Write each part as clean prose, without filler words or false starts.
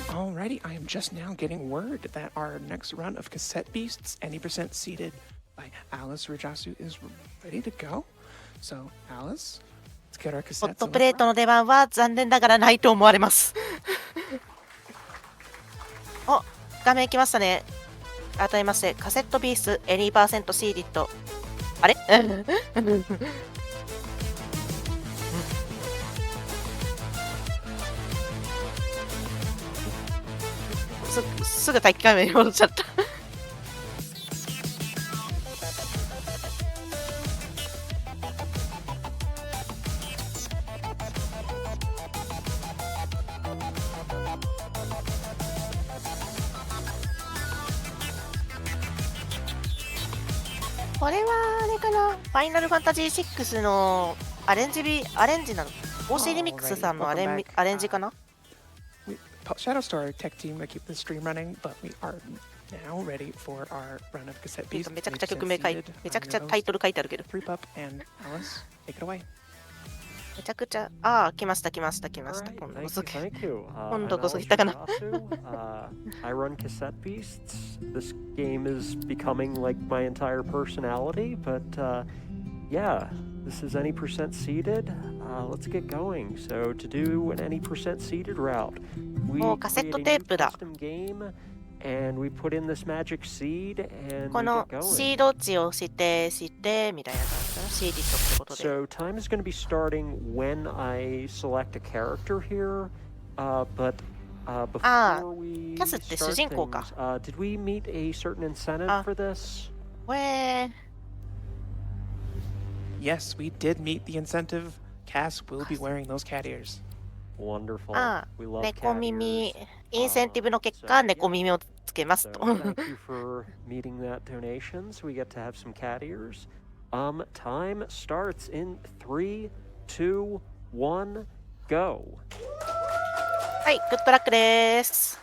Alrighty, I am just now getting word that our next run of Cassette Beasts, any percent seeded by Alys Rujasu, is ready to go. So, Alys, let's get our ホッ cassettes ト on プ the レート front. の出番は残念ながらないと思われます。お、画面来ましたね。改めまして、カセットビース 80% シーディット。あれすぐ待機画面に戻っちゃった。これはあれかな、ファイナルファンタジー6のアレンジなの。OC リミックスさんのアレンジかな。Shadow Star Tech Team to keep the stream running, but we are now ready for our run of Cassette Beasts. めちゃくちゃ曲名書いて、めちゃくちゃタイトル書いてあるけど。Three Pup and Alys, take it away. めちゃくちゃ、来ました。今度こそ。今度こそ来たかな。I run Cassette Beasts. This game is becoming like my entire personality, but yeah, this is any percent seeded. Let's get going. So to do an any percent seeded route, we create a new custom game and we put in this magic seed and こ we の get シ going. ード値をしてみたいな感じかな。シーディットってことで。So time is going to be starting when I select a character here, but before we キャスって主 start 人公か。 things, did we meet a certain incentive for this? Yes, we did meet the incentive. Cass will be wearing those cat ears. Wonderful. We love 猫 cat 耳 ears. インセンティブの結果、猫耳をつけますと。 So thank you for meeting that donation. So we get to have some cat ears. Time starts in 3, 2, 1, go. はい、グッドラックです。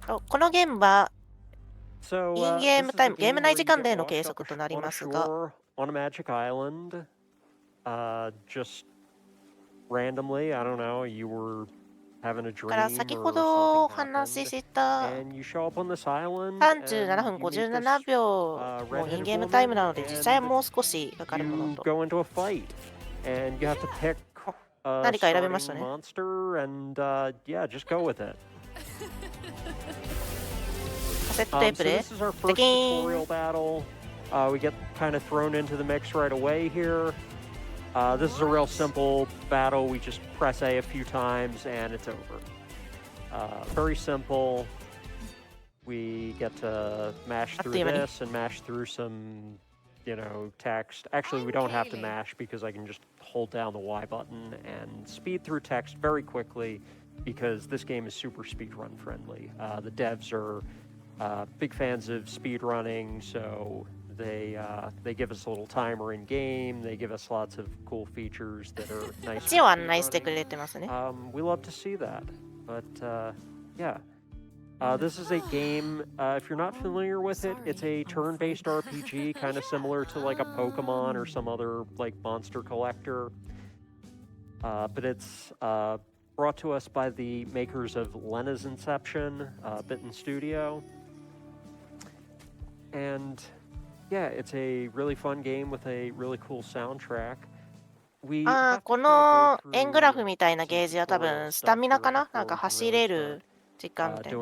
このゲームは So, インゲームタイム、 this is a ゲーム内 game 時 where 間 you で get の計 washed 測 up となり on a ますが、 shore on a magic island. Just randomly, I don't know, you were having a だから dream 先 or ほどお something 話 happened, しした and you show up on this island 37 分 and you meet 57 this 秒 red のイン headed ゲームタイム woman なので、実際は and もう少しかかるもの you と。 go into a fight and you have to pick a 何か選べま starting したね。 monster and yeah, just go with it. カセットテー So プで this is our で first きーん。 tutorial battle. We get kind of thrown into the mix right away here. This is a real simple battle. We just press A few times and it's over. Very simple. We get to mash through this and mash through some, text. Actually, we don't have to mash because I can just hold down the Y button and speed through text very quickly because this game is super speedrun friendly. The devs are big fans of speedrunning, so they give us a little timer in game. They give us lots of cool features that are nice. 街を案内してくれてますね。 We love to see that. But yeah, this is a game. If you're not familiar with it, it's a turn-based RPG, kind of similar to like a Pokemon or some other like monster collector. But it's brought to us by the makers of Lena's Inception, Bitten Studio. And yeah, it's a really fun game with a really cool soundtrack. この円グラフみたいなゲージは多分スタミナかな、なんか走れる時間みたいな。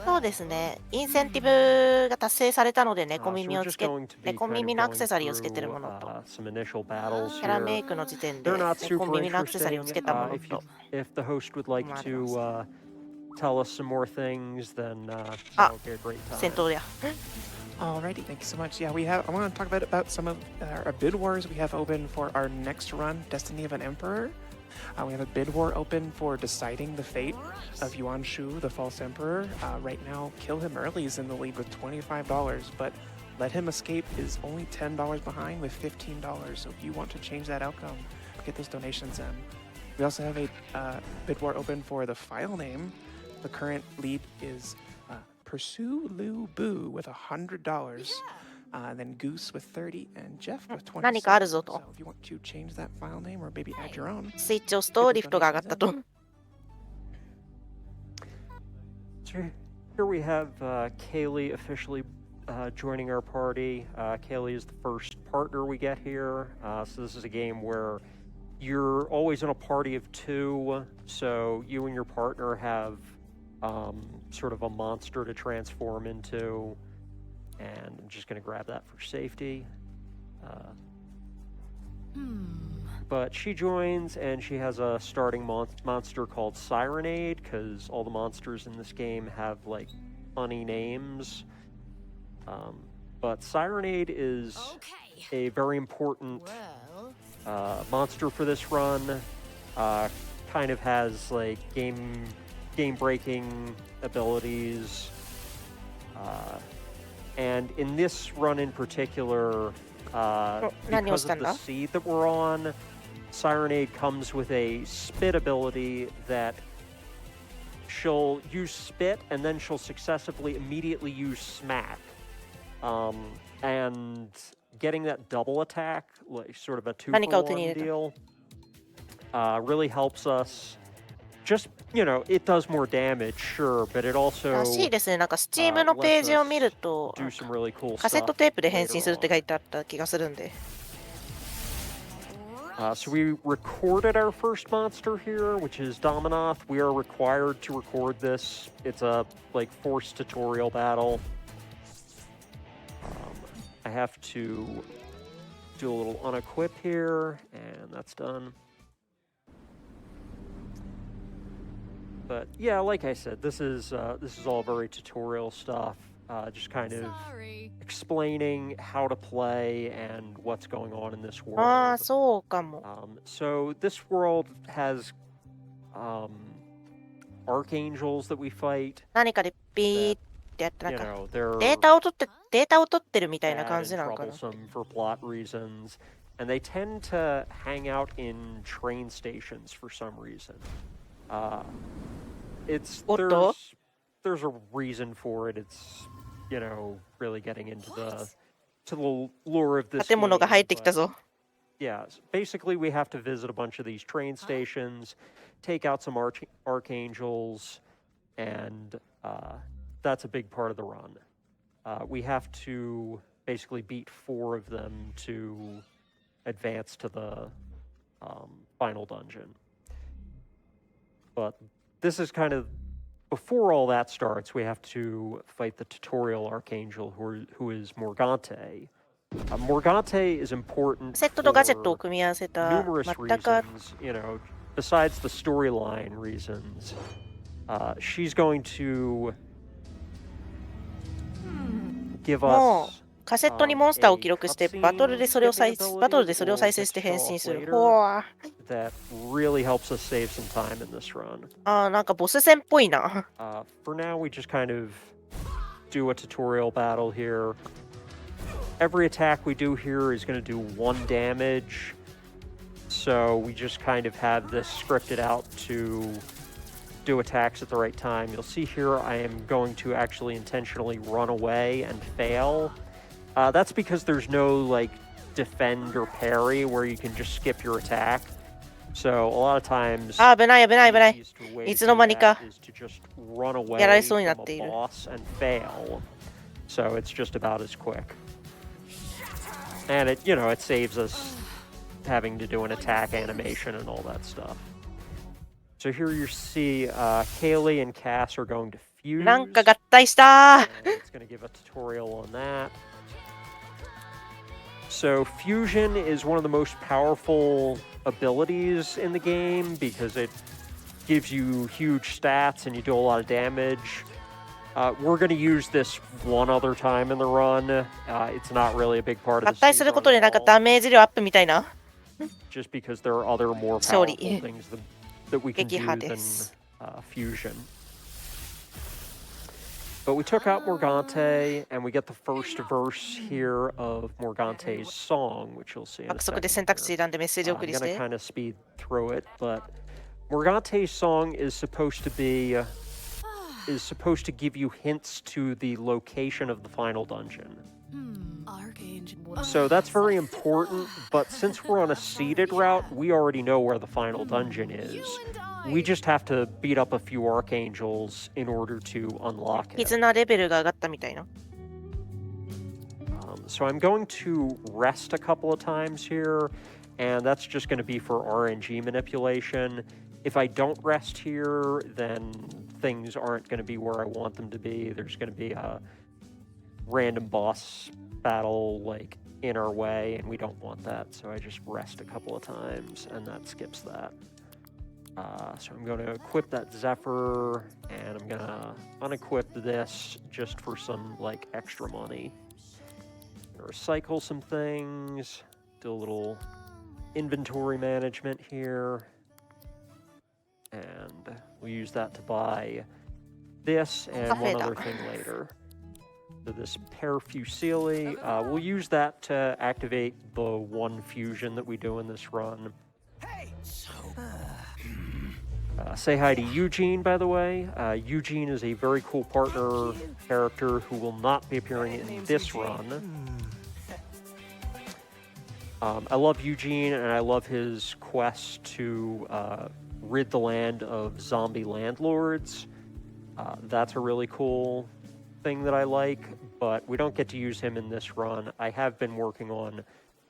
そうですね。インセンティブが達成されたので猫耳をつけ、猫耳のアクセサリーをつけてるものと、キャラメイクの時点で猫耳のアクセサリーをつけたものと。Tell us some more things, then Ah, that'll be a great time. 戦闘や。 Alrighty, thank you so much. Yeah, I want to talk about some of our bid wars we have open for our next run, Destiny of an Emperor. We have a bid war open for deciding the fate of Yuan Shu, the false emperor. Right now, Kill Him Early is in the lead with $25, but Let Him Escape is only $10 behind with $15. So if you want to change that outcome, get those donations in. We also have a bid war open for the file name. The current lead is Pursue Lu Boo with $100. then Goose with 30 and Jeff with 27. 何かあるぞと。 So if you want to change that file name or maybe add your own. スイッチを押すとリフトが上がったと。So here we have Kaylee officially joining our party. Kaylee is the first partner we get here. So this is a game where you're always in a party of 2. So you and your partner have sort of a monster to transform into. And I'm just going to grab that for safety. But she joins, and she has a starting monster called Sirenade, because all the monsters in this game have, like, funny names. But Sirenade is a very important monster for this run. Kind of has, like, game-breaking abilities. And in this run in particular, because of the seed that we're on, Sirenade comes with a spit ability that she'll use spit and then she'll successively immediately use smack. And getting that double attack, like sort of a 2-for-1 deal, really helps us. Just, you know, it does more damage, sure, but it also らしいですね。なんか Steam のページを見ると、 do some really cool カセット stuff テープで変身する later って on. 書いてあった気がするんで。So we recorded our first monster here, which is Dominoth. We are required to record this. It's a like forced tutorial battle. I have to do a little unequip here, and that's done. But yeah, like I said, this is all very tutorial stuff. Just kind of explaining how to play and what's going on in this world. ああ、そうかも。So this world has archangels that we fight. 何かでピーってやってなん You か know, they're データを取ってるみたいな bad 感 and じなのかな。 troublesome for plot reasons, and they tend to hang out in train stations for some reason. It's there's a reason for it. It's, you know, really getting into the lure of this 建物が入ってきた game, ぞ。 but yeah, basically we have to visit a bunch of these train stations, take out some archangels, and that's a big part of the run. We have to basically beat 4 of them to advance to the final dungeon. But this is kind of, before all that starts, we have to fight the tutorial archangel who is Morgante. Morgante is important セットとガジェットを for 組み合わせた numerous 全く reasons, you know, besides the storyline reasons. She's going to give もう us カセットにモンスターを記録してバトルでそれを再生して変身する。ほわ that really helps us save some time in this run. あーなんかボス戦っぽいな。 For now, we just kind of do a tutorial battle here. Every attack we do here is going to do 1 damage. So we just kind of have this scripted out to do attacks at the right time. You'll see here I am going to actually intentionally run away and fail. That's because there's no like defend or parry where you can just skip your attack. So a lot of times あー危ない危ない危ない。 the easiest way to いつの間に do か that is to just run away やられそうにな from ってい a る。 boss and fail. So it's just about as quick. And it, you know, it saves us having to do an attack animation and all that stuff. So here you see Kaylee and Cass are going to fuse. なんか合体した And it's going to give a tutorial on that. So fusion is one of the most powerful abilities in the game because it gives you huge stats and you do a lot of damage. We're going to use this one other time in the run. It's not really a big part 合 of the 体する speedrun ことでなん at か all, ダメージ量アップみたいな。 just because there are other more Sorry. powerful things that we can 撃 do 破 than です。 fusion. But we took out Morgante, and we get the first verse here of Morgante's song, which you'll see in a 爆速で second 選択肢 here. 選んでメッセージ I'm 送り going し to て。 kind of speed through it, but Morgante's song is supposed to give you hints to the location of the final dungeon. So that's very important, but since we're on a seeded route, we already know where the final dungeon is. We just have to beat up a few archangels in order to unlock it. 絆レベルが上がったみたいな。So I'm going to rest a couple of times here, and that's just going to be for RNG manipulation. If I don't rest here, then things aren't going to be where I want them to be. There's going to be a random boss battle like in our way, and we don't want that. So I just rest a couple of times, and that skips that. So I'm going to equip that Zephyr, and I'm going to unequip this just for some like extra money. Recycle some things, do a little inventory management here, and we'll use that to buy this and one other thing later. So this Perfusili, we'll use that to activate the one fusion that we do in this run. Say hi to Eugene, by the way. Eugene is a very cool partner character who will not be appearing in this run. I love Eugene, and I love his quest to rid the land of zombie landlords. That's a really cool thing that I like, but we don't get to use him in this run. I have been working on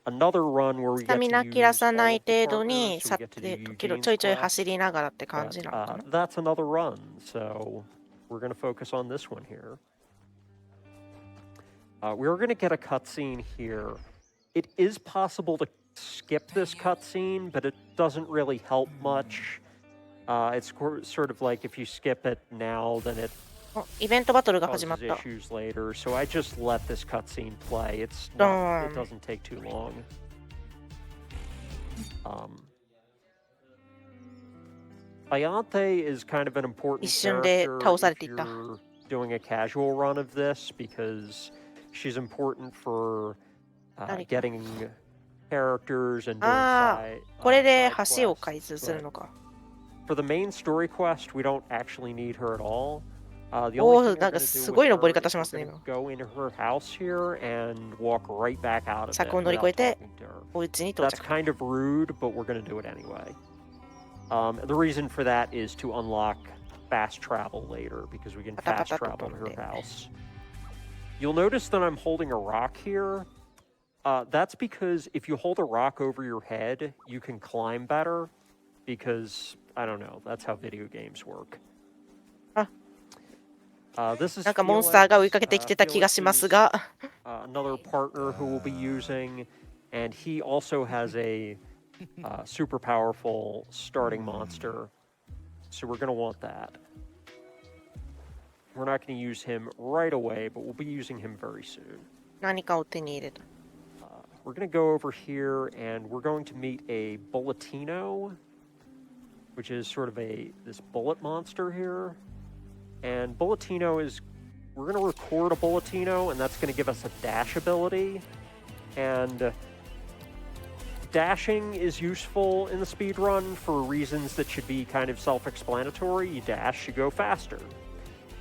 another run where we スタ get ミ to ナ use 切らさない all of the 程度に partners, so 去 we っ get to て do 時々 Eugene's ちょいちょい quest. 走りながらって感 But, じなのかな。 that's another run, so we're going to focus on this one here. We're going to get a cutscene here. It is possible to skip this cutscene, but it doesn't really help much. It's sort of like if you skip it now, then it おイベントバトルが始 causes まった。 issues later. So I just let this cutscene play. It's not, it Darn. doesn't take too long. Iante is kind of an important 一瞬で character 倒され if ていった。 you're doing a casual run of this because she's important for 誰か。 getting characters and doing ああ、 side, これで side 橋を quests, 開通するのか。 For the main story quest, we don't actually need her at all. The お only お、 thing な we're んか going to す do ごい with 登り her 方 is します we're ね、 going 今。 to go into her house here and walk right back out of it 柵を乗り越え without て talking to her. お家に到 That's 着。 kind of rude, but we're going to do it anyway. The reason for that is to unlock fast travel later because we can fast travel to her house. You'll notice that I'm holding a rock here. That's because if you hold a rock over your head, you can climb better because, I don't know, that's how video games work. This is なんかモンスターが追いかけてきてた気がしますが。 another partner who we'll be using, and he also has a super powerful starting monster, so we're going to want that. We're not going to use him right away, but we'll be using him very soon. 何かを手に入れた。 We're going to go over here, and we're going to meet a Bulletino, which is sort of this bullet monster here. And Bulletino is, we're going to record a Bulletino, and that's going to give us a dash ability. And dashing is useful in the speedrun for reasons that should be kind of self-explanatory. You dash, you go faster.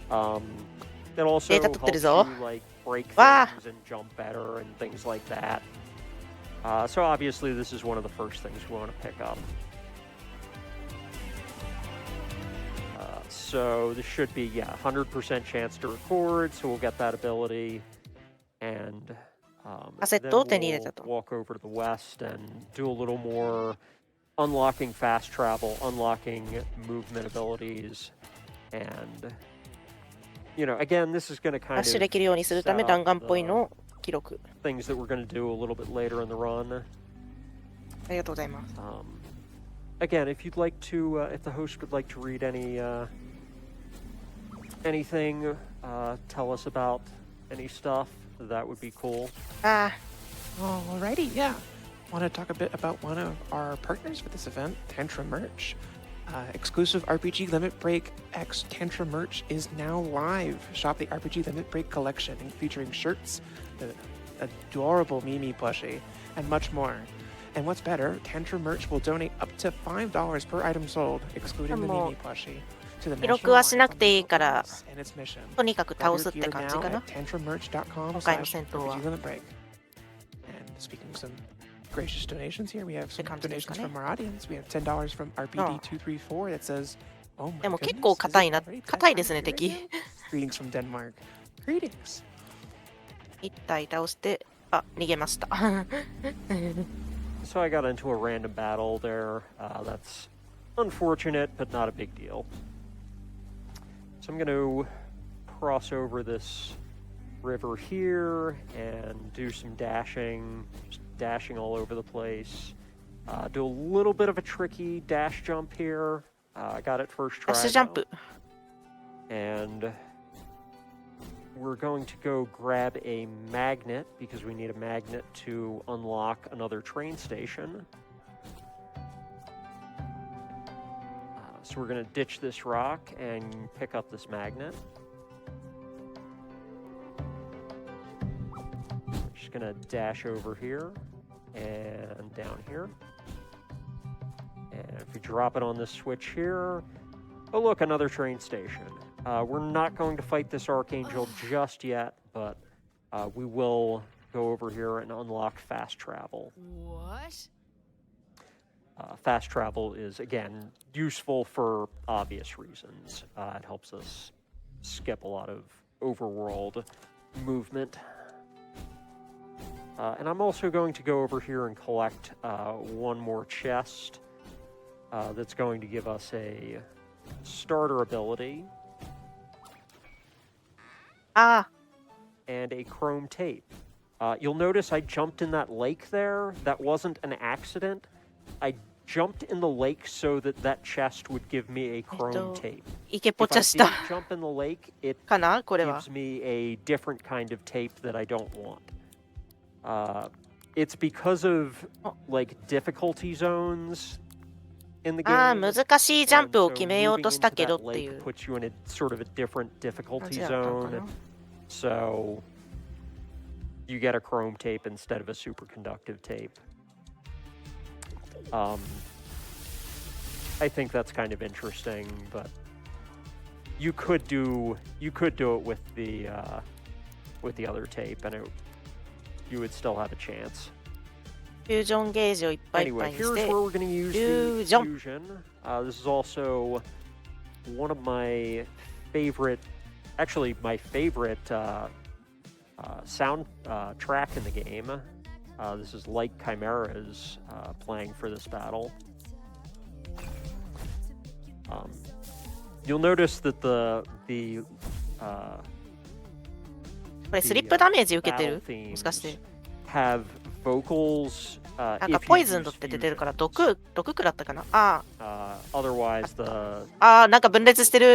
It also Data helps取ってる you ぞ。 like break わあ。 things and jump better and things like that. So obviously this is one of the first things we want to pick up. So this should be, 100% chance to record, so we'll get that ability. And then カセットを手に入れたと。 we'll walk over to the west and do a little more unlocking fast travel, unlocking movement abilities. And, again, this is going to ダッ kind シュで of きるようにするため set 弾 up 丸っぽいのを記録。 things that we're going to do a little bit later in the run. ありがとうございます。 Again, if you'd like to, if the host would like to read anything, tell us about any stuff, that would be cool. あ Alrighty, yeah. Want to talk a bit about one of our partners for this event, Tantra Merch. Exclusive RPG Limit Break X Tantra Merch is now live. Shop the RPG Limit Break collection featuring shirts, the adorable Mimi plushie, and much more. And what's better, Tantra Merch will donate up to $5 per item sold, excluding the Mimi plushie, to the 記録 national はしなく anthem ていいから and its mission. とにかく Grab 倒 your すって gear 感じ now かな at tantramerch.com 今回の戦闘は /RPGLB break. And speaking of some gracious donations here, we have some って感じですか donations ね。 from our audience. We have $10 from RPD234 that says, "Oh my でも結 goodness, 構 is 硬 it いな already 硬いですね bedtime 敵 right now?" Greetings from Denmark. Greetings. 一体倒してあ逃げました So I got into a random battle there. That's unfortunate, but not a big deal. So I'm going to cross over this river here and do some dashing, just dashing all over the place. Do a little bit of a tricky dash jump here. I got it first ダッ try. シュジャンプ And we're going to go grab a magnet because we need a magnet to unlock another train station. So we're going to ditch this rock and pick up this magnet. Just going to dash over here and down here. And if we drop it on this switch here, oh look, another train station. We're not going to fight this Archangel just yet, but we will go over here and unlock fast travel. What? Fast travel is, again, useful for obvious reasons. It helps us skip a lot of overworld movement. And I'm also going to go over here and collect one more chest that's going to give us a starter ability. あ And a chrome tape. You'll notice I jumped in that lake there. That wasn't an accident. I jumped in the lake so that that chest would give me a chrome tape. イケポ If チャ I した didn't jump in the lake, it かなこれは gives me a different kind of tape that I don't want. It's because of like difficulty zones in the ああ game. 難しいジャンプを And so 決めよう moving とした into けど that ってい lake う puts you in a sort of a different 感 difficulty じだったのか zone. な So you get a chrome tape instead of a superconductive tape. I think that's kind of interesting, but you could do it with the other tape, and you would still have a chance. フュージョンゲージをいっぱいいっぱ Anyway, いに here's して where we're going to use the Fusion. fusion. This is also one of my favorite, actually my favorite sound track in the game. This is Light Chimeras playing for this battle. You'll notice that the これスリップダメージ受けて battle る themes もしかして have vocals. なんかポイズンドって出てるから毒食らったかなあ Otherwise, the あなんか分裂してる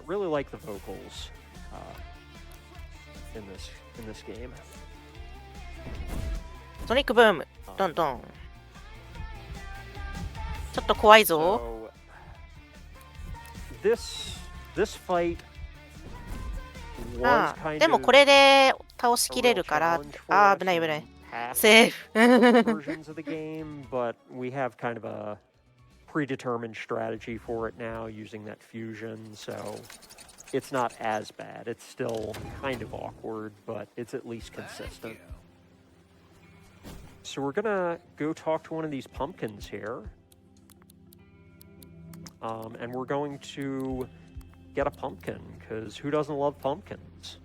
really like the vocals in this game. ソニックブームどんどんちょっと怖いぞ So, this fight あ was kind でも of これで倒しきれるから a real challenge for あ us 危ない危ない in past セーフ versions of the game, but we have kind of a predetermined strategy for it now using that fusion, so it's not as bad. It's still kind of awkward, but it's at least consistent. So we're gonna go talk to one of these pumpkins here. And we're going to get a pumpkin, because who doesn't love pumpkins?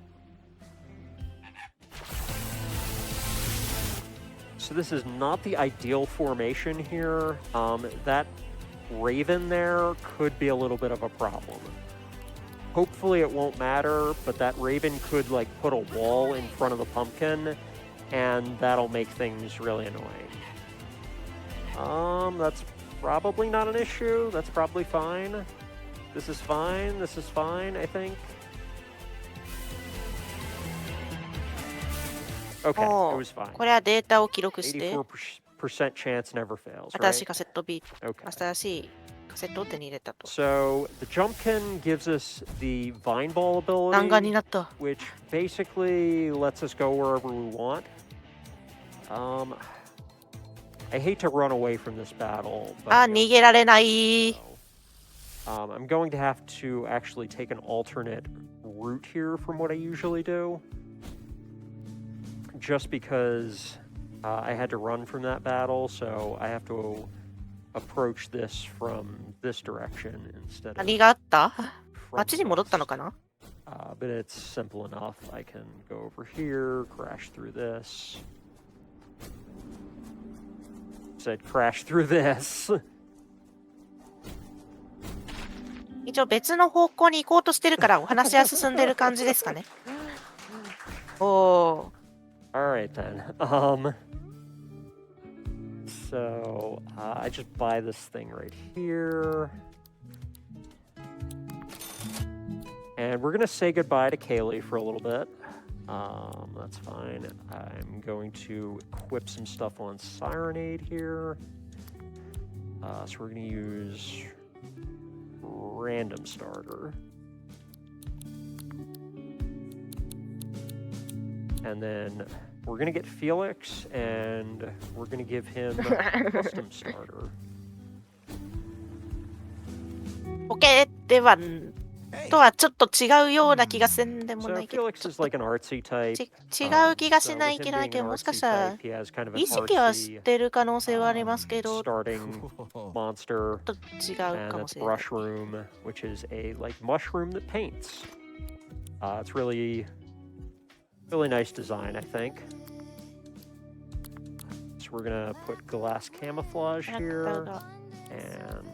So this is not the ideal formation here. That raven there could be a little bit of a problem. Hopefully it won't matter, but that raven could like put a wall in front of the pumpkin, and that'll make things really annoying. That's probably not an issue. That's probably fine. This is fine. This is fine, I think. Okay, it お was fine. これはデータを記録して 84% chance never fails, 新しい right? カセット B Okay. 新しいカセットを手に入れたと So the jumpkin gives us the vine ball 弾丸に ability, なった which basically lets us go wherever we want. I hate to run away from this battle, but あ逃げられない so I'm going to have to actually take an alternate route here from what I usually do. Just because I had to run from that battle, so I have to approach this from this direction instead of 何があった from 街に戻ったの this. かな But it's simple enough. I can go over here, crash through this. Said crash through this. 一応別の方向に行こうとしてるからお話は進んでる感じですかね。おお。Alright then. So I just buy this thing right here. And we're gonna say goodbye to Kaylee for a little bit. That's fine. I'm going to equip some stuff on Sirenade here. So we're gonna use random starter. And then we're gonna get Felix, and we're gonna give him custom starter. ポケではとはちょっと違うような気がせんでも So ないけど、 Felix is like an artsy type. 違う気がし So ない with け him ど being けど an もしか artsy したら type, he has kind of an 意識は知 artsy ってる可能性はありますけど、ちょ starting monster. っと違う And かも that's しれない。 Brush Room, which is a like mushroom that paints. It's really nice design, I think. So we're gonna put glass camouflage キャラクター here が and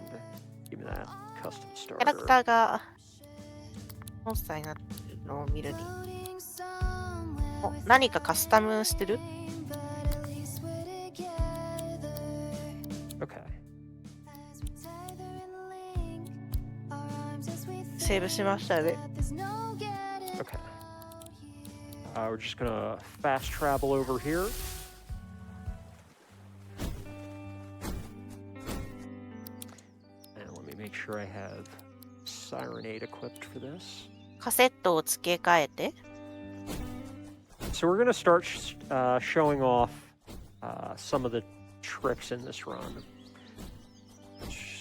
give me that custom キャラク starter. ターがモンスターになってるのを見るに。お、何かカスタムしてる Okay. セーブしましたね。 Okay. We're just gonna fast travel over here. And let me make sure I have Sirenade equipped for this. カセットを付け替えて。 So we're gonna start showing off some of the tricks in this run.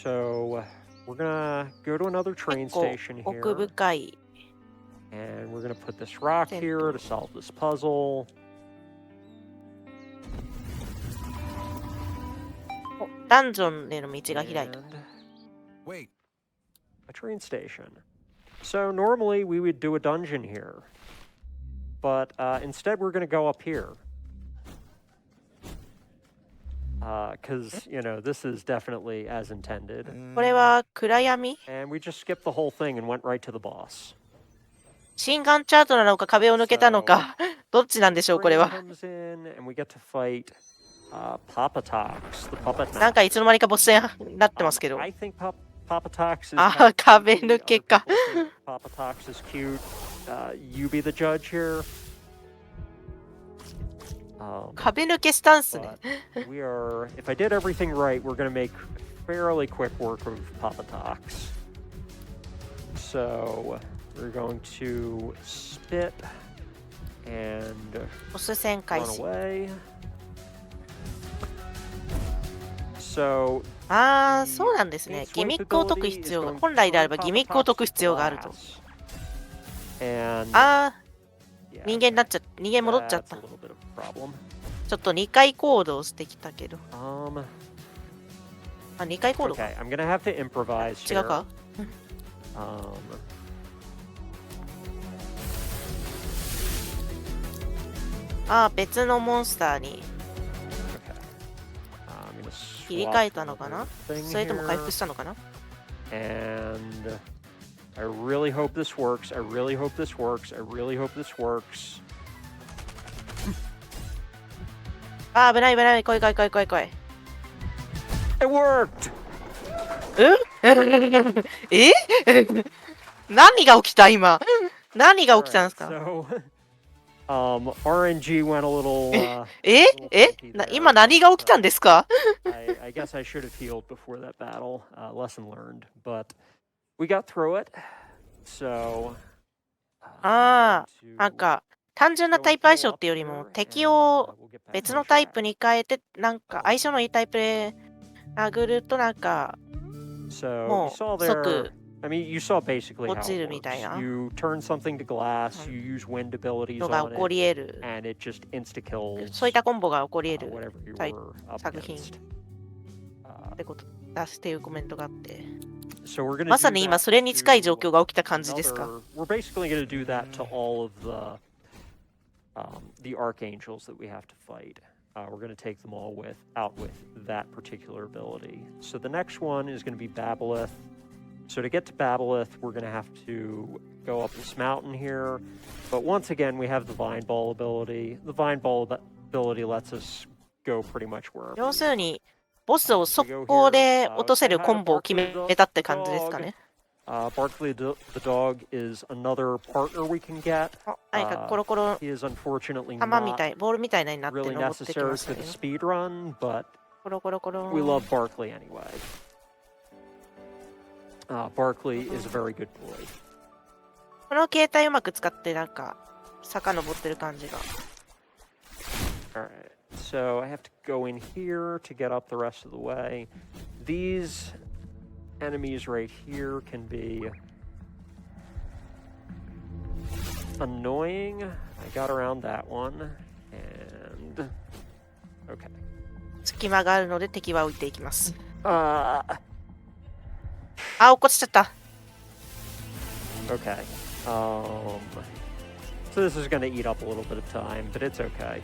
So we're gonna go to another train 結構 station 奥 here. 深い。 And we're gonna put this rock here to solve this puzzle. お、ダンジョンへの道が開いた。 And a train station. So normally we would do a dungeon here, but instead we're gonna go up here. Because, you know, this is definitely as intended. これは暗闇 And we just skipped the whole thing and went right to the boss. 心眼チャートなのか壁を抜けたのかどっちなんでしょうこれ Train は comes in and we get to fight Papatox, the puppet なん knight. かいつの間にかボス戦になってますけど I think Papatox is あ kind of 壁 cute. 抜け Other か people think Papatox is cute. You be the judge here. 壁抜けしたんすね But we are, if I did everything right, we're going to make fairly quick work of Papatox. So we're going to spit and ボス戦開 run 始 away. So ああそうなんですねギミックを解く必要が本来であればギミックを解く必要があると and ああ yeah, 人間になっちゃ人間戻っちゃっ that's た a little bit of a problem. ちょっと2回行動してきたけど Um, あ2回行動か okay, I'm gonna have to improvise 違 here. うか Um, ああ別のモンスターに okay. I'm gonna 切り swap 替えたのかな thing それとも回 here. 復したのかな And I really hope this works. I really hope this works. I really hope this works. ああ危ない危ない来い来い来い来い来い It worked! え何が起きた今何が起きたんですか So, RNG went a little. え 今何が起きたんですか I guess I should have healed before that battle. Lesson learned. But we got through it. So. ああなんか単純なタイプ相性っていうよりも敵を別のタイプに変えてなんか相性のいいタイプで殴るとなんかもう即 I mean, you saw basically how 落ち it るみたい works. な You turn something to glass, you use wind abilities のが on 起こ it, り得る。 and it just insta-kills そういったコンボが起こり得る whatever you タイ were up 作品 against. ってことだしっていうコメントがあって。 So we're gonna まさ do に今 that それに近い状 to 況が起きた感じですか another. We're basically gonna do that to all of the archangels that we have to fight. We're gonna take them all out with that particular ability. So the next one is gonna be Babolith. So to get to Babolith, we're gonna have to go up this mountain here. But once again, we have the Vine Ball ability. The Vine Ball ability lets us go pretty much wherever. 要するに、ボスを速攻で落とせるコンボを決めたって感じですかね。Barkley the dog is another partner we can get. 何かコロコロ He is unfortunately 玉み not たい、ボールみたいなになって really 登ってき necessary ました for ね the。speed run, but コロコロコロ。 we love Barkley anyway. Barkley is a very good boy. この携帯うまく使ってなんか坂登ってる感じが。 Alright, so I have to go in here to get up the rest of the way. These enemies right here can be annoying. I got around that one, and okay. 隙間があるので敵は置いていきます。 Uh, あ、落っこちちゃった。 okay. So this is going to eat up a little bit of time, but it's okay.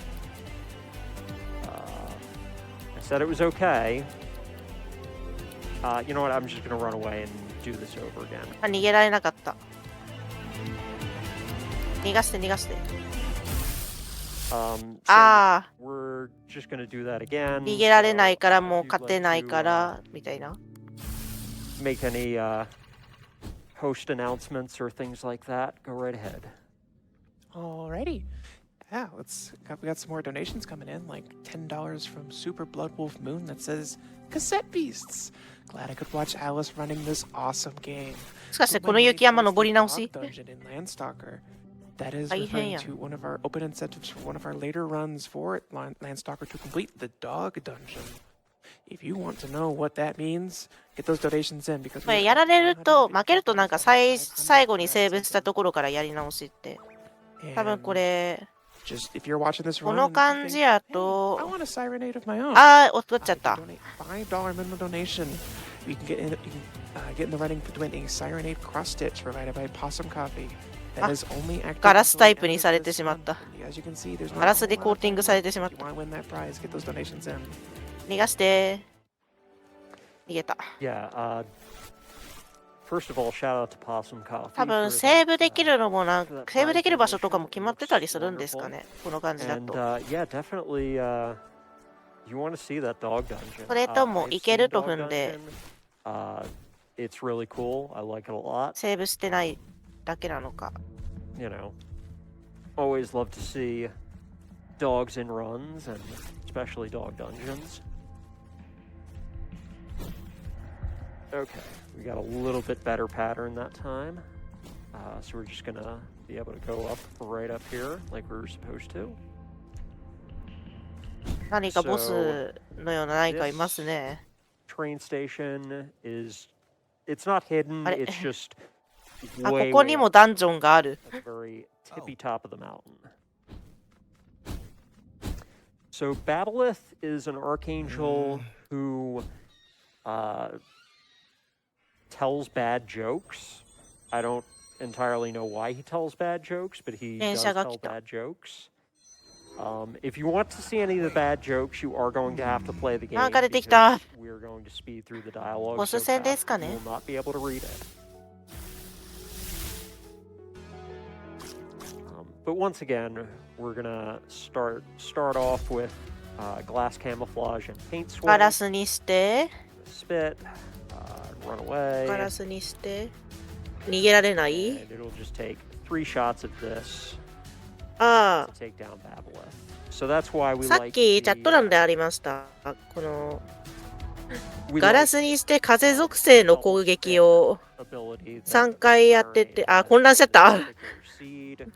I said it was okay. You know what? I'm just going to run away and do this over again. あ、逃げられなかった。逃がして逃がして。 So ああ、 we're just going to do that again. 逃げられないから So もう if you'd 勝て like ない to, からみたいな。 make any host announcements or things like that, go right ahead. Alrighty. Yeah, we got some more donations coming in, like $10 from Super Blood Wolf Moon that says Cassette Beasts. Glad I could watch Alice running this awesome game. もしかしてこの雪山登り直し Dungeon in Landstalker. That is 大変 referring や。 to one of our open incentives for one of our later runs for Landstalker to complete the dog dungeon. If you want to know what that means, get those donations in because これやられると負けるとなんか最後にセーブしたところからやり直しって多分これ Just if you're watching this この run, 感じや I と want a Sirenade of my own. あー、落っこっちゃっ If た。 you donate $5 minimum donation, you can get in the running to win a Sirenade cross stitch provided by Possum Coffee. That is only active ガラス until タイ the プに end さ of れて this しまっ month. た。 As you can see, there's ガラス not で a コー lot ティングされてしまっ If た。 you want to win that prize, get those donations in. 逃がして。逃げた。 Yeah, first of all, shout out to Possum Coffee. 多分 for セーブ that, できるのもなんかセーブできる場所とかも決まってたりするんですかねこの感じだ And と。 yeah, definitely, you want to see that dog dungeon. それとも I've いける seen と dog 踏んで dungeon. It's really cool. I like it a lot. セーブしてないだけなのか。 You know, always love to see dogs in runs, and especially dog dungeons. Okay, we got a little bit better pattern that time. So we're just gonna be able to go up right up here like we were supposed to. 何かボスのような何かいますね。 Train station is, it's not hidden, あれ it's just あ、こ way, こにもダンジョンがある。 at the very tippy top of the mountain. So Babolith is an archangel who tells bad jokes. I don't entirely know why he tells bad jokes, but he does 電車が tell 来た。 bad jokes. If you want to see any of the bad jokes, you are going to have to play the game なんか出てき because た。 we're going to speed through the dialogue ボス so 戦で fast すか you ね will not be able to read it. But once again, we're gonna start off with glass camouflage and paint ガ swirl. ラスにして、 Spit, run ガラ away, スにして、逃げられない and it'll just take 3 shots of this あ to take down Babolith. So that's why あ、 we さっ like き the, チャット欄でありました。この we ガ like ラスにして風属性の攻撃を ability that 3回やってて、あ、 Sirenade 混乱しちゃった。 has to seed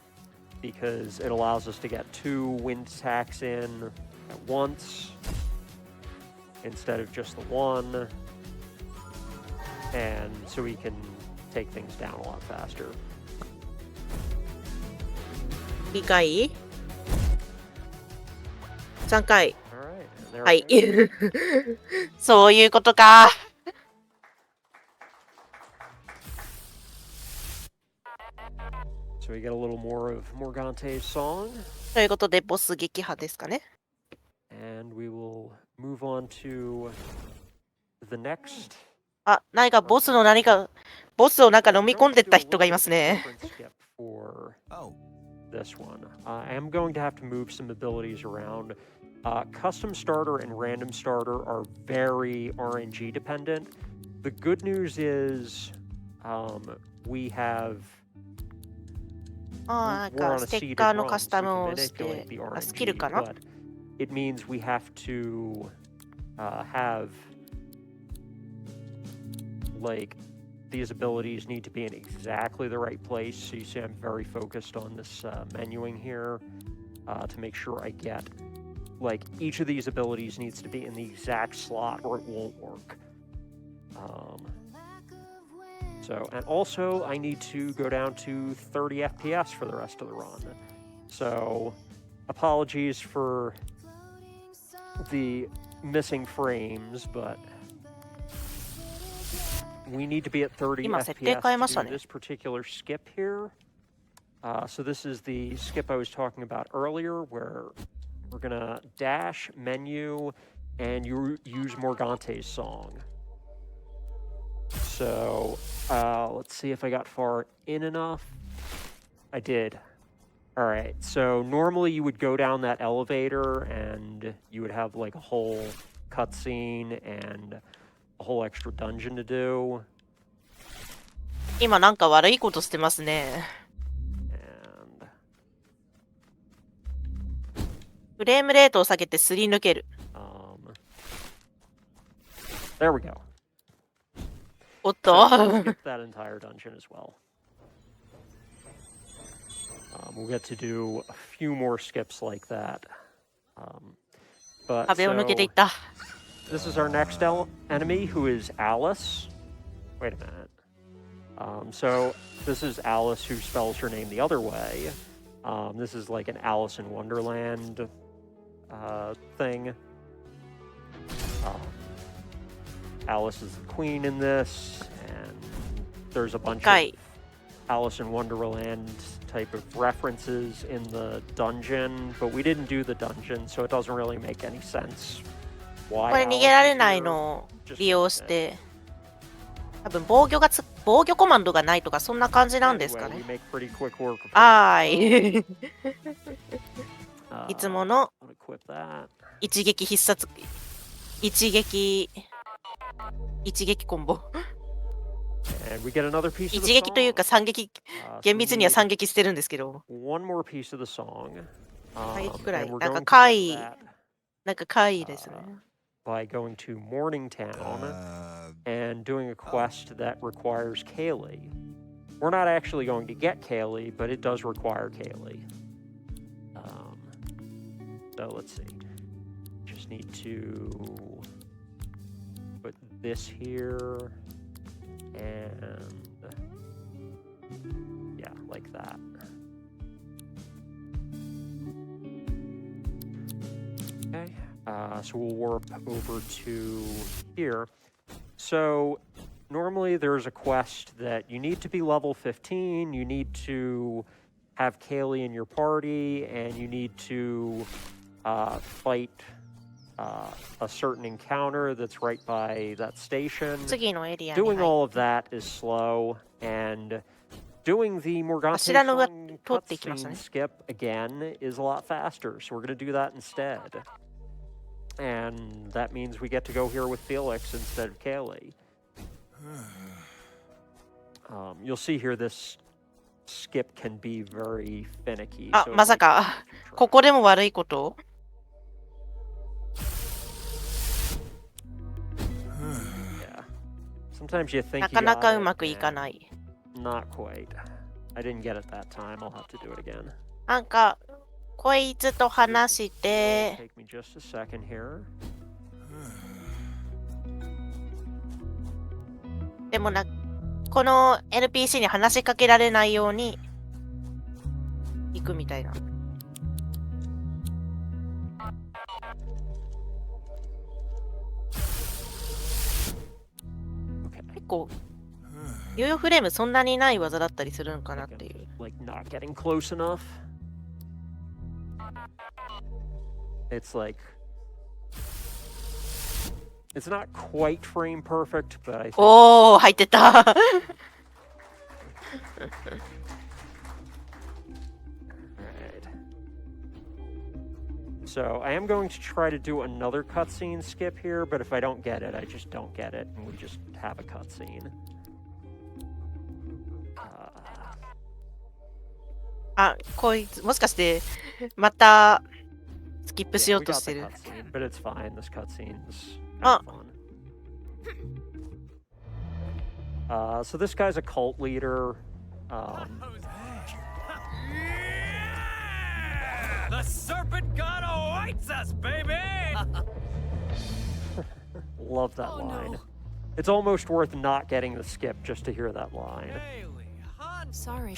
because it allows us to get 2 wind attacks in at once instead of just the one, and so we can take things down a lot faster. 2回 ?3 回。 Alright, はい。そういうことか。So we get a little more of Morgante's song. ということで、ボス撃破ですかね。And we will move on to the next. あ、何かボスをなんか飲み込んでった人がいますね。This one. I am going to have to move some abilities around. Custom starter and random starter are very RNG dependent. The good news is we have なん we're か on ス a テッ seeded カーの run, カス so タ we ム can をし manipulate て the スキル RNG, かな but it means we have to have like these abilities need to be in exactly the right place. So you see I'm very focused on this menuing here to make sure I get like each of these abilities needs to be in the exact slot or it won't work. So, and also I need to go down to 30 FPS for the rest of the run. So apologies for the missing frames, but we need to be at 30 FPS to do this particular skip here. So this is the skip I was talking about earlier, where we're gonna dash, menu, and you use Morgante's song. So let's see if I got far in enough. I did. All right, so normally you would go down that elevator and you would have like a whole cutscene and a whole extra dungeon to do. 今なんか悪いことしてますね。And フレームレートを下げてすり抜ける。there we go. おっと So skip that entire dungeon as well. We'll get to do a few more skips like that. But 壁を抜けていっ so た。 this is our next enemy, who is Alys. Wait a minute. So this is Alys, who spells her name the other way. This is like an Alice in Wonderland thing. Alice is the queen in this, and there's a bunch of Alice in Wonderland type of references in the dungeon, but we didn't do the dungeon, so it doesn't really make any sense. これ逃げられないのを利用して、多分防御コマンドがないとかそんな感じなんですかね。はい。いつもの一撃必殺、一撃コンボ。一撃というか三撃、厳密には三撃してるんですけど。三撃くらい。なんか怪異ですね。By going to Morningtown and doing a quest that requires Kaylee. We're not actually going to get Kaylee, but it does require Kaylee. So let's see. Just need to put this here and yeah, like that. Okay. So we'll warp over to here. So normally there's a quest that you need to be level 15, you need to have Kaylee in your party, and you need to fight a certain encounter that's right by that station. Doing all of that is slow, and doing the Morgante cutscene skip again is a lot faster, so we're going to do that instead. And that means we get to go here with Felix instead of Kaylee. You'll see here this skip can be very finicky. あ、まさか、ここでも悪いこと Yeah. Sometimes you think なかなかうまくいかない。 Not quite. I didn't get it that time. I'll have to do it again. なんか、こいつと話して、 Take me just a second here. でもな、この NPC に話しかけられないように行くみたいな。結構ヨーヨーフレームそんなにない技だったりするのかなっていう。Like not getting close enough. It's like it's not quite frame perfect, but I think... おー、入ってた。Alright. So I am going to try to do another cutscene skip here, but if I don't get it, I just don't get it, and we just have a cutscene. あ、こいつもしかしてまたスキップし Yeah, よう we と got して the る。 cutscene, but it's fine. This cutscene's Ah. kind of fun. So this guy's a cult leader. The serpent god awaits us, baby! Love that Oh, line. no. It's almost worth not getting the skip just to hear that line. Haley, Han, Sorry.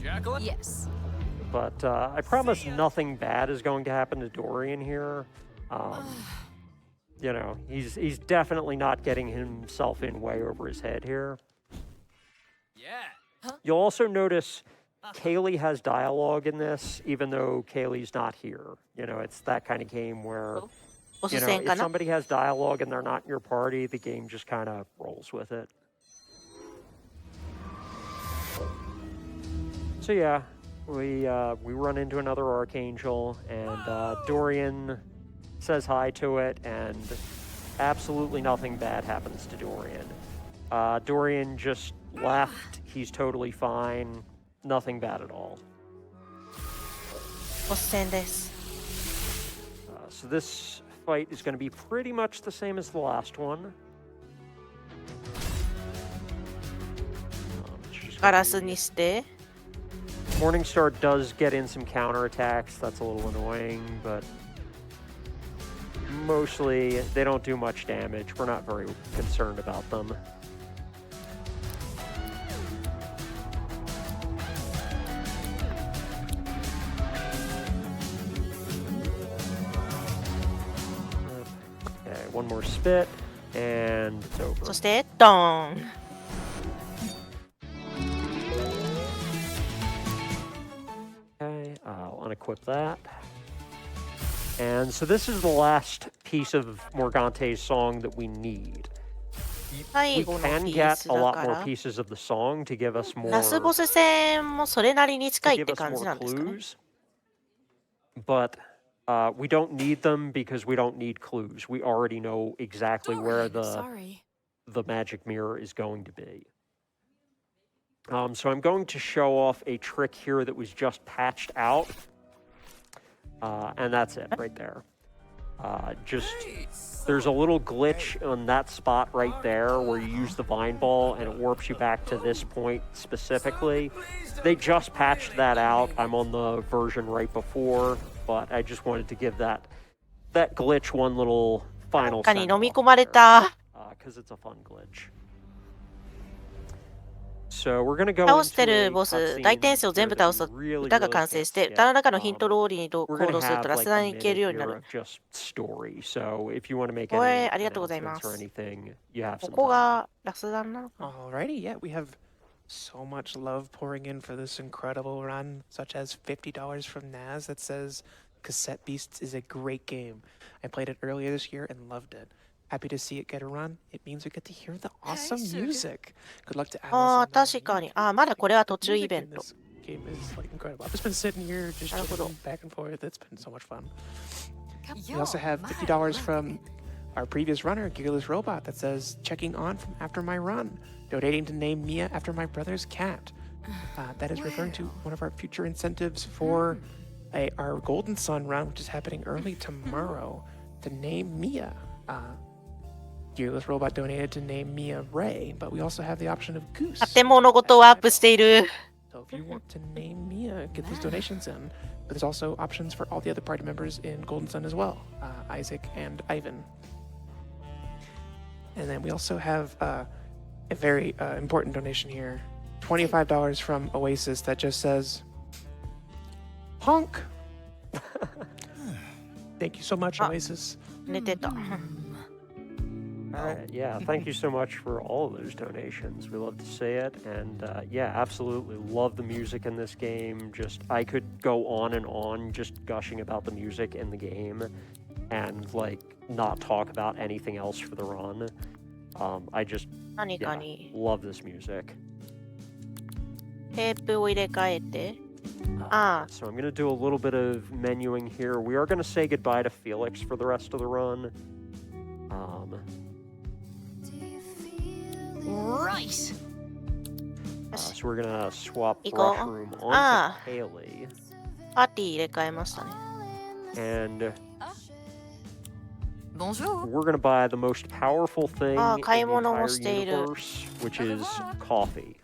Jacqueline? Yes. But I promise nothing bad is going to happen to Dorian here. You know, he's definitely not getting himself in way over his head here. Yeah. You'll also notice Kaylee has dialogue in this, even though Kaylee's not here. You know, it's that kind of game where, おす you す know, めか if な。 somebody has dialogue and they're not in your party, the game just kind of rolls with it. So yeah, we run into another Archangel, and Dorian says hi to it, and absolutely nothing bad happens to Dorian. Dorian just left. He's totally fine. Nothing bad at all. おすせんです。 So this fight is going to be pretty much the same as the last one. ガラスにして。 Morningstar does get in some counterattacks. That's a little annoying, but mostly they don't do much damage. We're not very concerned about them. Okay, one more spit, and it's over. そしてドーン。 Okay, I'll unequip that. And so this is the last piece of Morgante's song that we need. 最 We 後の can ピー get ス a だ lot か more ら。 pieces of the song to give us more, ラスボス戦もそれなりに近 to いっ give て us 感じな more んですかね。 clues. But we don't need them because we don't need clues. We already know exactly where Sorry. the magic mirror is going to be. So I'm going to show off a trick here that was just patched out. And that's it right there. There's a little glitch on that spot right there where you use the vine ball and it warps you back to this point specifically. They just patched that out. I'm on the version right before, but I just wanted to give that glitch one little final 中に飲み send-off 込まれ there, た。 'cause it's a fun glitch. So we're gonna go 倒して into a るボス、 cutscene 大天使を全 here 部 that 倒 we す really, 歌が really 完成 can't して、 skip. 歌の中のヒント通りに行 We're 動 gonna すると have ラ like ス a ダに行けるよう minute にな here る of。just story. So if you want to make お any い、ありがとうございま announcements or す。 anything, you have こ some こ time. がラスダンなのか。 Alrighty, yeah, we have so much love pouring in for this incredible run, such as $50 from Naz that says Cassette Beasts is a great game. I played it earlier this year and loved it. Happy to see it get a run. It means we get to hear the awesome music. Good luck to Alys ああ、 on that 確か one. に。ああ、まだこれは The 途中イ music ベ in ント。 this game is like incredible. I've just been sitting here just なるほど。 chilling back and forth. It's been so much fun. We Yo, also have my $50 luck. from our previous runner, Gearless Robot, that says checking on from after my run, donating to name Mia after my brother's cat. That is referring to one of our future incentives for our Golden Sun run, which is happening early tomorrow, to name Mia. Gearless Robot donated to name Mia Ray, but we also have the option of Goose. 建物ごとをアップしている。 So if you want to name Mia, get those donations in. But there's also options for all the other party members in Golden Sun as well, Isaac and Ivan. And then we also have a very important donation here. $25 from Oasis that just says, honk. Thank you so much, Oasis. 寝てた。All right, yeah, thank you so much for all of those donations. We love to see it, and yeah, absolutely love the music in this game. Just, I could go on and on just gushing about the music in the game and, like, not talk about anything else for the run. I just, 何か yeah, に love this music. テープを入れ替えて。ああ。 So I'm going to do a little bit of menuing here. We are going to say goodbye to Felix for the rest of the run. Right. So we're gonna swap 行こう。 brush room onto ああ。 Haley, パーティー入れ替えましたね。 and Bonjour. we're gonna buy the most powerful thing Ah, in the 買い物も entire している。 universe, which is coffee.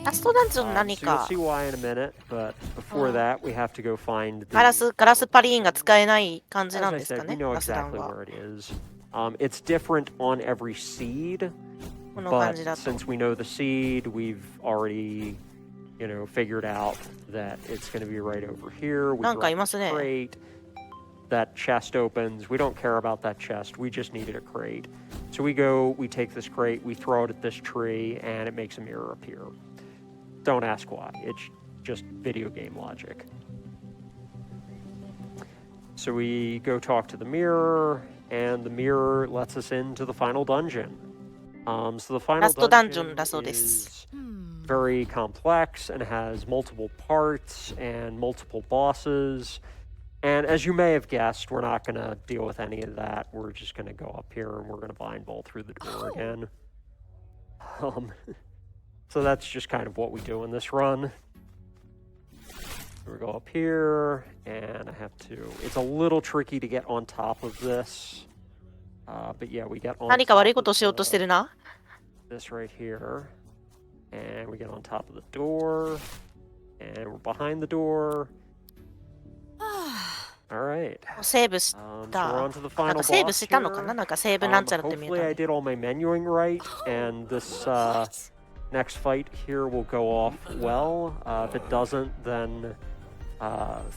ラストダンジョン何 So you'll か see why in a minute, but before that, we have to go find ガラ the. スパリーンが使えない感じ As なん I ですか said, ね。 we know ラスダン exactly は。 where it is. It's different on every seed, この感 but じだと。 since we know the seed, we've already, figured out that it's going to be right over here. We なんかい drop ます the ね。 crate. That chest opens. We don't care about that chest. We just needed a crate. So we go, we take this crate, we throw it at this tree, and it makes a mirror appear. Don't ask why. It's just video game logic. So we go talk to the mirror, and the mirror lets us into the final dungeon. So the final ラストダンジョン dungeon だそうです。 is very complex and has multiple parts and multiple bosses. And as you may have guessed, we're not going to deal with any of that. We're just going to go up here and we're going to blind bolt through the door again. So that's just kind of what we do in this run. We go up here, and I have to... It's a little tricky to get on top of this. But yeah, we get on 何か悪い top ことを of しようとしてるな。 this right here. And we get on top of the door. And we're behind the door. All right. セーブし So we're た。 on to the なん final かセーブ boss したのか here. な。なんかセーブなんちゃらって見え Hopefully た I んで。 did all my menuing right, and this next fight here will go off well. If it doesn't, then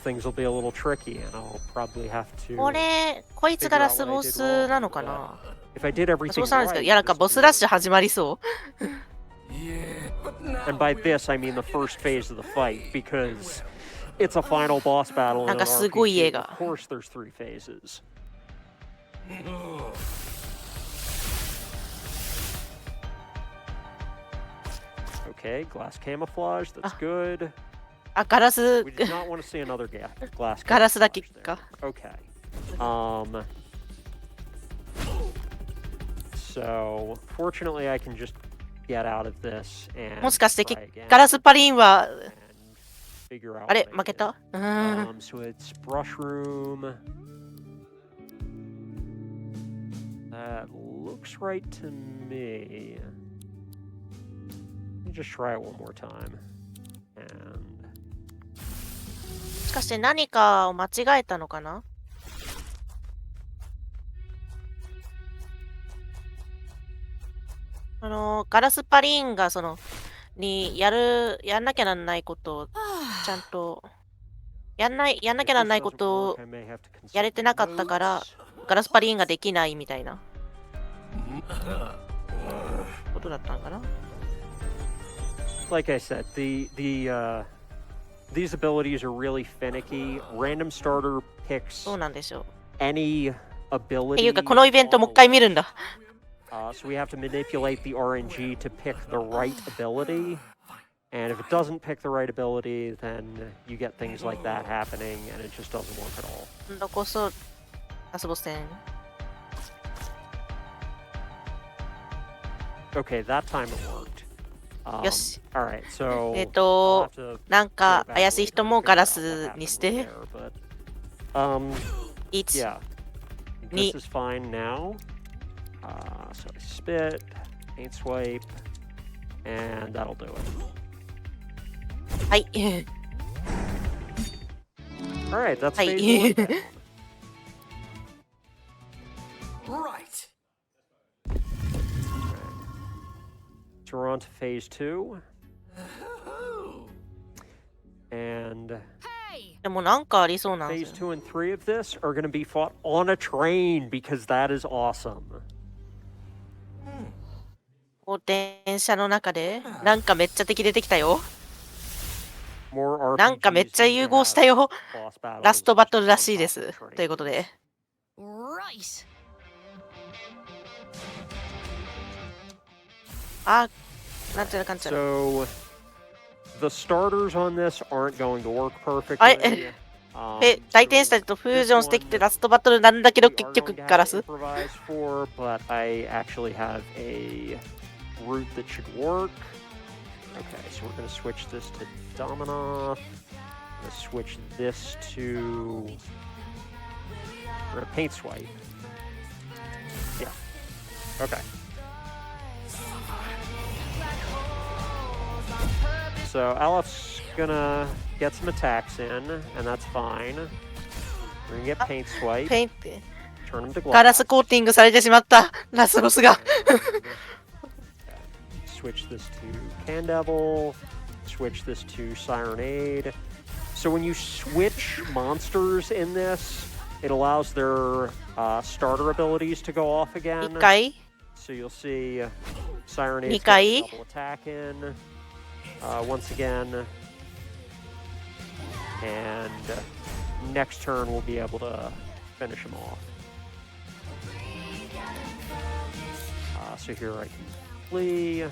things will be a little tricky, and I'll probably have to. こいつがラスボスなのかな。 If I did ラ everything スボスなんですけど、 right, いやなんか this ボ would ス be ラッシュ始まりそう。 And by this, I mean the first phase of the fight, because it's a final boss battle in なん an かすごい映 RPG. 画。 Of course, there's 3 phases. Okay, glass camouflage, that's good. あ、ガラス We did not want to see another glass ガラスだけ camouflage か。 there. Okay. So, fortunately, I can just get out of this and もしかして try again ガラスパリンは and figure out あれ what I 負け did. た。So it's brush room. That looks right to me. Let me just try it one more time. And もしかして何かを間違えたのかな。ガラスパリンがやんなきゃなんないことをちゃんとやんなきゃなんないことを I may have to consult やれてなかったからガラスパリンができないみたいなことだったのかな。 Like I said, these abilities are really finicky. Random starter picks そうなんでしょう。 any ってい ability. うかこのイベントもう一回見るんだ。 So we have to manipulate the RNG to pick the right ability. And if it doesn't pick the right ability, then you get things like that happening, and it just doesn't work at all. 今度こそラスボス戦。 Okay, that time it worked. よし。 All right, so と I'll have to なん go か back 怪しい later 人 and も figure ガラ out what ス happened にし with て there, but 1、 yeah, this is fine now. So I spit, paint swipe, and that'll do it. はい。 All right, that's はい。 phase 1 down. Right. So we're on to phase 2. And でもなんかありそうなんで phase すよ。 2 and 3 of this are going to be fought on a train because that is awesome. こう電車の中でなんかめっちゃ敵出てきたよ。 More なんかめっ RPGs ちゃ seem 融 to 合した have よ。 boss battles ラストバト just ルら on しいで top す of the。 ということ train. で。 Right. あ、なんちゃらかんちゃら。 So the starters on this aren't going to work あれ perfectly. 大天使たちとフュージョンしてきてラストバトルなんだけど we 結 are 局 going to ガラ have ス to。improvise for, but I actually have a route that should work. Okay, so we're going to switch this to Dominoff. I'm going to switch this to... We're going to paint swipe. Yeah. Okay. So Alep's gonna get some attacks in, and that's fine. We're gonna get paint swipe, ペイン turn him to ガラ glass. スコーティングされてしまったラスボスが。 Switch this to Candevil. Switch this to Sirenade. So when you switch monsters in this, it allows their starter abilities to go off 一 again. 回 So you'll see Sirenade's 二回 got a double attack in once again. And next turn we'll be able to finish him off. So here I can flee. And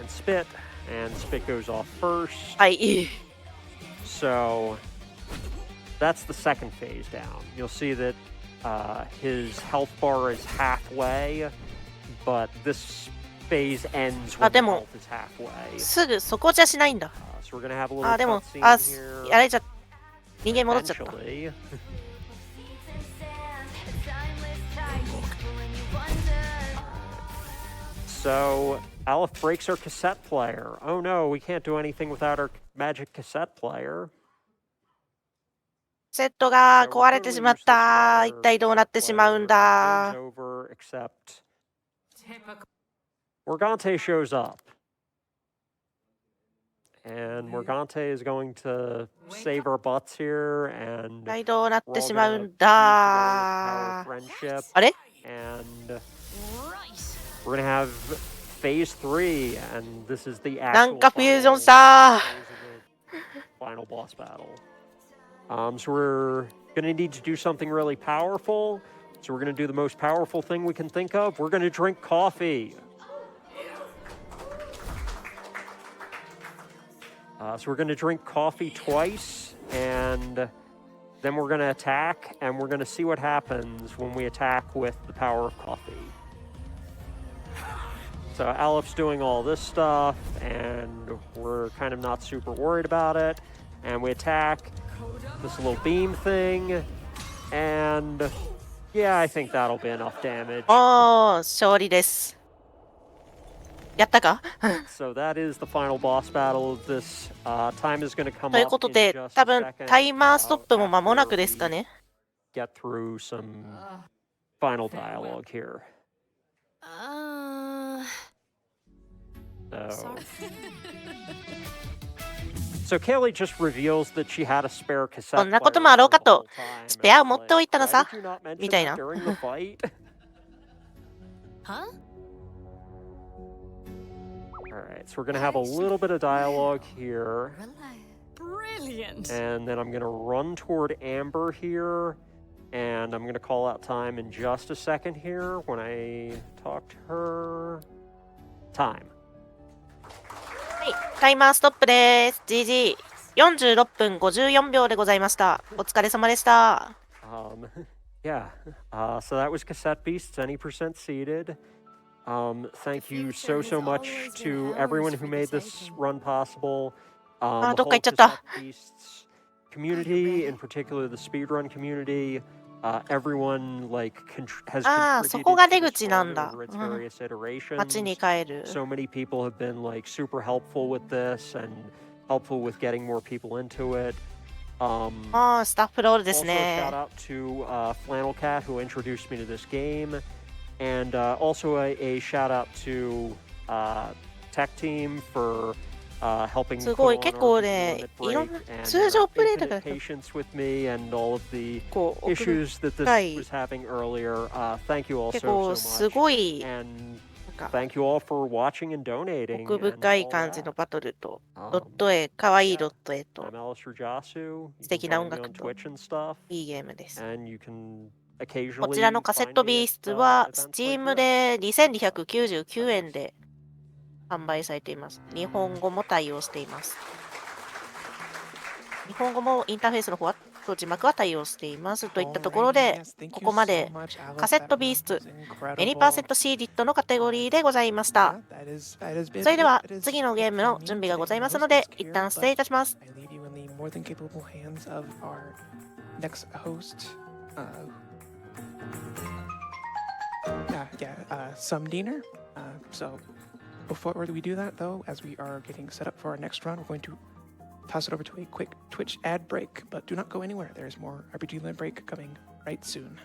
spit. And spit goes off first. はい。 So that's the second phase down. You'll see that his health bar is halfway, but this phase ends when the でも health is halfway. すぐそこじゃしないんだ。 So we're gonna have a little あ、でも、 cutscene あ、 here. あれじゃ、人間戻っちゃった。 Eventually. So Aleph breaks our cassette player. Oh no, we can't do anything without our magic cassette player. セットが壊れてしまった。一体どうなってしまうんだ。 Game's over, except Morgante shows up. And Morgante is going to save our butts here, and 一体どうなっ we're て all しま gonna うん fuse together with the power だ of。friendship. あれ And we're gonna have phase 3, and this is the なん actual かフュージョン final した。 phase of the final boss battle. So we're gonna need to do something really powerful. So we're gonna do the most powerful thing we can think of. We're gonna drink coffee. So we're gonna drink coffee twice, and then we're gonna attack, and we're gonna see what happens when we attack with the power of coffee. So Aleph's doing all this stuff, and we're kind of not super worried about it. And we attack this little beam thing, and yeah, I think that'll be enough damage. おー、勝利です。やったか So that is the final boss battle of this. Time is going to come という up こと in で、 just 多 a 分 second. タイマーストップも間もなくですか after ね。 we get through some final dialogue here. So Kaylee just reveals that she had a spare cassette こんなことも player あろうか the と whole time. スペアを It's 持っておいたの like, さ why did you not mention みたいな that during the fight? Huh? All right, so we're gonna have a little bit of dialogue here, Brilliant. and then I'm gonna run toward Amber here, and I'm gonna call out time in just a second here when I talk to her. Time. はい、タイマーストップです。GG。46分54秒でございました。お疲れ様でした。Yeah, so that was Cassette Beasts, any percent seated. Thank you so much to everyone who made this run possible. The どっか行っ whole ちゃった。 Cassette Beasts community, in particular the speedrun community. Everyone like has ああ、そ contributed こが to 出 this 口なん run だ。 over its various iterations. 街に帰る。 So many people have been like super helpful with this and helpful with getting more people into it. ああ、スタッフロールです Also, ね shout。out to Flannel Cat who introduced me to this game. And also a shout out to Tech Team for helping す put ごい on 結 our 構 video ね、 limit いろん break な and 通常プレイだか infinite ら patience with me and all of the こう奥 issues that this 深い was having earlier. Thank you all 結 so 構 so す much. ごい And なんか thank you all for watching and donating 奥 and 深い all 感じの that. バトルと、ド Um, ット絵、かわいい yeah, ドット絵 I'm と Alys Rujasu. You 素 can 敵な join 音 me 楽 on と Twitch and stuff. いいゲームです。 And you can こちらの occasionally カセッ find ト me ビー at ストは events like Steam this. で2299円で販売されています。日本語も対応しています。日本語もインターフェースの方はと字幕は対応しています。といったところ Alrighty, で、 yes, thank こ you こま so で much, Alice. カセッ That トビー run スト was incredible. 20% C リットのカテゴリーでございました。 Yeah, that has been それでは it. That is 次のゲーム it の for 準 me 備がご today. ざい I'm ます your の host, で Ghost 一 here, 旦失礼 but いたします。 I leave you in the more than capable hands of our next host. Sumdiener. So before we do that, though, as we are getting set up for our next round, we're going to toss it over to a quick Twitch ad break. But do not go anywhere. There's more RPG Limit Break coming right soon.